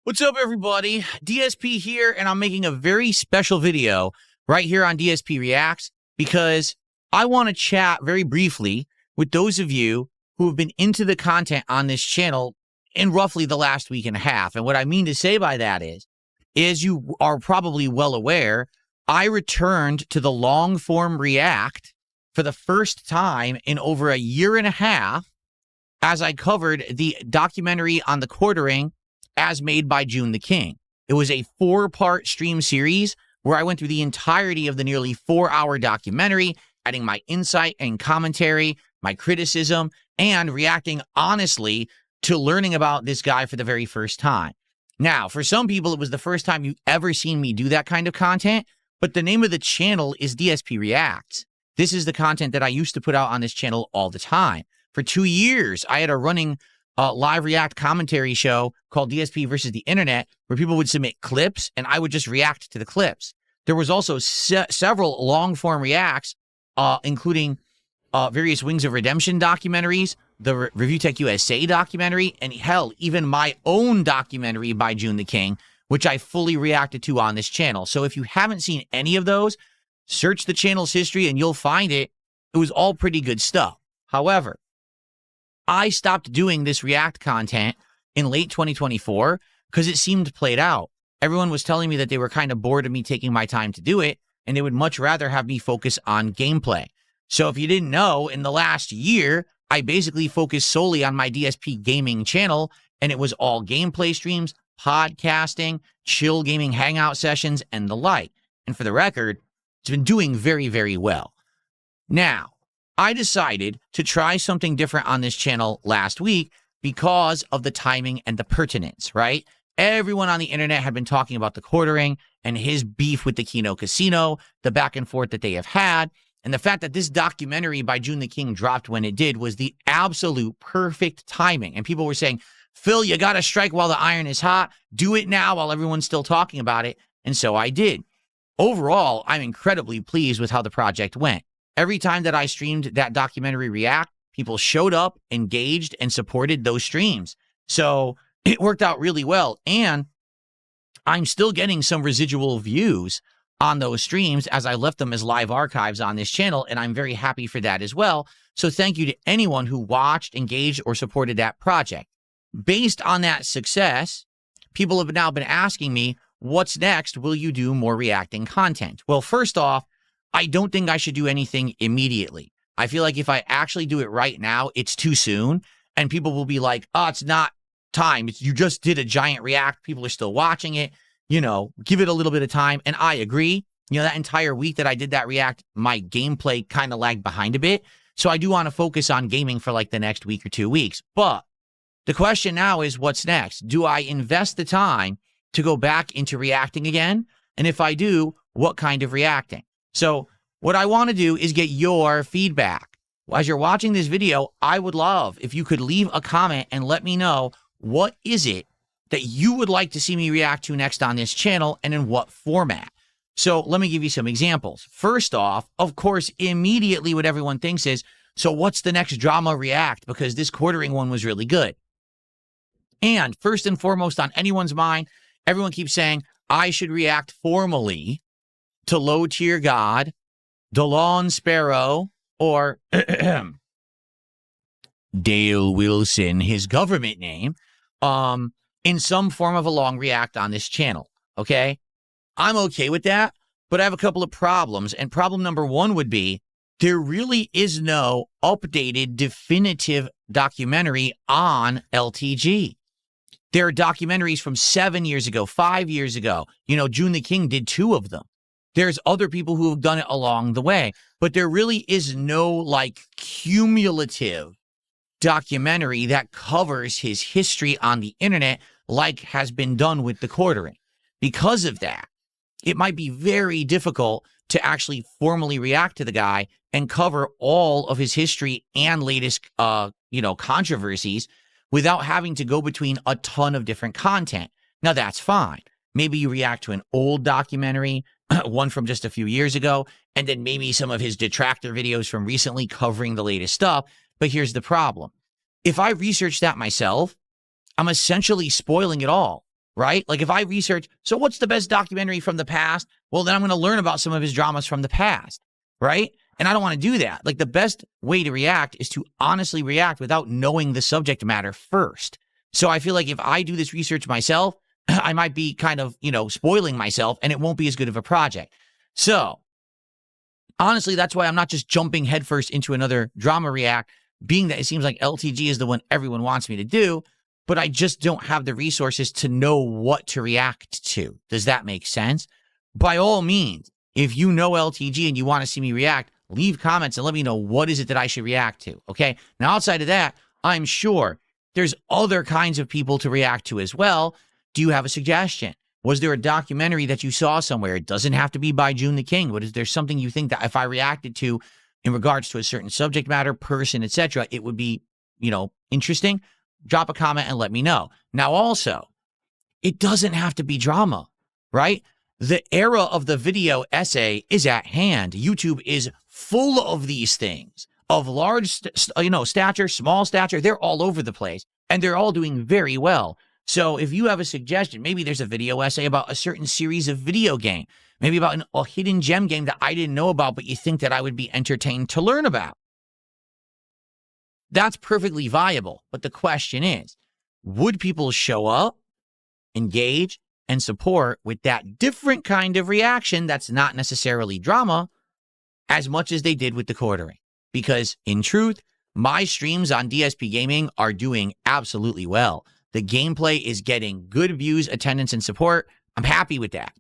What's up, everybody? DSP here, and I'm making a very special video right here on DSP Ree-Acks because I want to chat very briefly with those of you who have been into the content on this channel in roughly the last week and a half. And what I mean to say by that is you are probably well aware, I returned to the long-form React for the first time in over a year and a half as I covered the documentary on the quartering as made by June the King. It was a 4-part stream series where I went through the entirety of the nearly 4-hour documentary, adding my insight and commentary, my criticism, and reacting honestly to learning about this guy for the very first time. Now, for some people, it was the first time you've ever seen me do that kind of content, but the name of the channel is DSP Ree-Acks. This is the content that I used to put out on this channel all the time. For 2 years, I had a running live React commentary show called DSP versus the Internet, where people would submit clips and I would just react to the clips. There was also several long-form reacts, including various Wings of Redemption documentaries, the Review Tech USA documentary, and hell, even my own documentary by June the King, which I fully reacted to on this channel. So if you haven't seen any of those, search the channel's history and you'll find it. It was all pretty good stuff. However, I stopped doing this React content in late 2024 because it seemed played out. Everyone was telling me that they were kind of bored of me taking my time to do it, and they would much rather have me focus on gameplay. So if you didn't know, in the last year, I basically focused solely on my DSP gaming channel, and it was all gameplay streams, podcasting, chill gaming hangout sessions, and the like. And for the record, it's been doing very, very well. Now, I decided to try something different on this channel last week because of the timing and the pertinence, right? Everyone on the internet had been talking about the quartering and his beef with the Kino Casino, the back and forth that they have had, and the fact that this documentary by June the King dropped when it did was the absolute perfect timing. And people were saying, Phil, you got to strike while the iron is hot. Do it now while everyone's still talking about it. And so I did. Overall, I'm incredibly pleased with how the project went. Every time that I streamed that documentary React, people showed up, engaged, and supported those streams. So it worked out really well. And I'm still getting some residual views on those streams as I left them as live archives on this channel. And I'm very happy for that as well. So thank you to anyone who watched, engaged, or supported that project. Based on that success, people have now been asking me, what's next? Will you do more reacting content? Well, first off, I don't think I should do anything immediately. I feel like if I actually do it right now, it's too soon. And people will be like, oh, it's not time. You just did a giant react. People are still watching it. You know, give it a little bit of time. And I agree. You know, that entire week that I did that react, my gameplay kind of lagged behind a bit. So I do want to focus on gaming for like the next week or 2 weeks. But the question now is, what's next? Do I invest the time to go back into reacting again? And if I do, what kind of reacting? So what I want to do is get your feedback. As you're watching this video, I would love if you could leave a comment and let me know what is it that you would like to see me react to next on this channel and in what format. So let me give you some examples. First off, of course, immediately what everyone thinks is, so what's the next drama react? Because this quartering one was really good. And first and foremost on anyone's mind, everyone keeps saying, I should react formally to Low Tier God, DeLon Sparrow, or Dale Wilson, his government name, in some form of a long react on this channel, okay? I'm okay with that, but I have a couple of problems. And problem number one would be, there really is no updated, definitive documentary on LTG. There are documentaries from 7 years ago, 5 years ago. You know, June the King did 2 of them. There's other people who have done it along the way, but there really is no like cumulative documentary that covers his history on the internet like has been done with the quartering. Because of that, it might be very difficult to actually formally react to the guy and cover all of his history and latest, controversies without having to go between a ton of different content. Now, that's fine. Maybe you react to an old documentary, one from just a few years ago, and then maybe some of his detractor videos from recently covering the latest stuff. But here's the problem. If I research that myself, I'm essentially spoiling it all. right? Like if I research, so what's the best documentary from the past? Well, then I'm going to learn about some of his dramas from the past, right? And I don't want to do that. Like the best way to react is to honestly react without knowing the subject matter first. So I feel like if I do this research myself, I might be kind of, spoiling myself and it won't be as good of a project. So honestly, that's why I'm not just jumping headfirst into another drama react, being that it seems like LTG is the one everyone wants me to do, but I just don't have the resources to know what to react to. Does that make sense? By all means, if you know LTG and you want to see me react, leave comments and let me know what is it that I should react to, okay? Now, outside of that, I'm sure there's other kinds of people to react to as well. Do you have a suggestion? Was there a documentary that you saw somewhere? It doesn't have to be by June the King, but is there something you think that if I reacted to in regards to a certain subject matter, person, etc., it would be, interesting? Drop a comment and let me know. Now, also, it doesn't have to be drama, right? The era of the video essay is at hand. YouTube is full of these things, of large, stature, small stature. They're all over the place, and they're all doing very well. So if you have a suggestion, maybe there's a video essay about a certain series of video game, maybe about a hidden gem game that I didn't know about, but you think that I would be entertained to learn about. That's perfectly viable. But the question is, would people show up, engage, and support with that different kind of reaction that's not necessarily drama as much as they did with the quartering? Because in truth, my streams on DSP Gaming are doing absolutely well. The gameplay is getting good views, attendance, and support. I'm happy with that.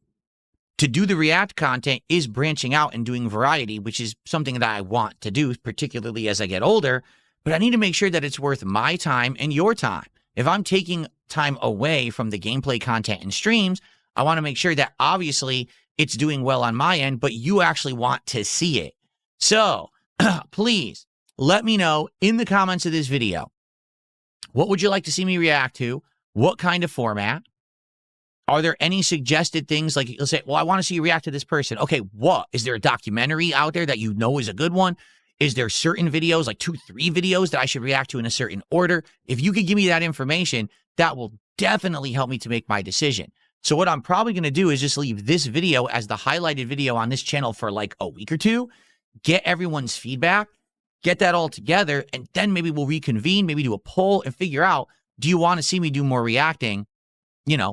To do the React content is branching out and doing variety, which is something that I want to do, particularly as I get older. But I need to make sure that it's worth my time and your time. If I'm taking time away from the gameplay content and streams, I want to make sure that obviously it's doing well on my end, but you actually want to see it. So please let me know in the comments of this video, what would you like to see me react to? What kind of format? Are there any suggested things? Like, you'll say, well, I want to see you react to this person. Okay, what? Is there a documentary out there that you know is a good one? Is there certain videos, like 2, 3 videos that I should react to in a certain order? If you could give me that information, that will definitely help me to make my decision. So what I'm probably going to do is just leave this video as the highlighted video on this channel for like a week or two, get everyone's feedback, get that all together, and then maybe we'll reconvene, maybe do a poll and figure out, do you want to see me do more reacting?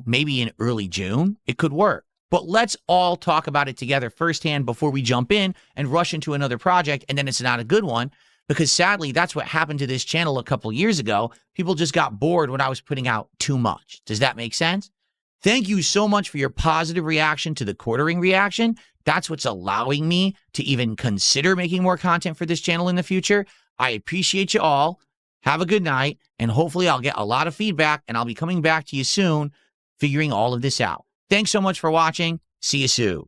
Maybe in early June, it could work. But let's all talk about it together firsthand before we jump in and rush into another project, and then it's not a good one, because sadly, that's what happened to this channel a couple years ago. People just got bored when I was putting out too much. Does that make sense? Thank you so much for your positive reaction to the quartering reaction. That's what's allowing me to even consider making more content for this channel in the future. I appreciate you all. Have a good night, and hopefully I'll get a lot of feedback, and I'll be coming back to you soon, figuring all of this out. Thanks so much for watching. See you soon.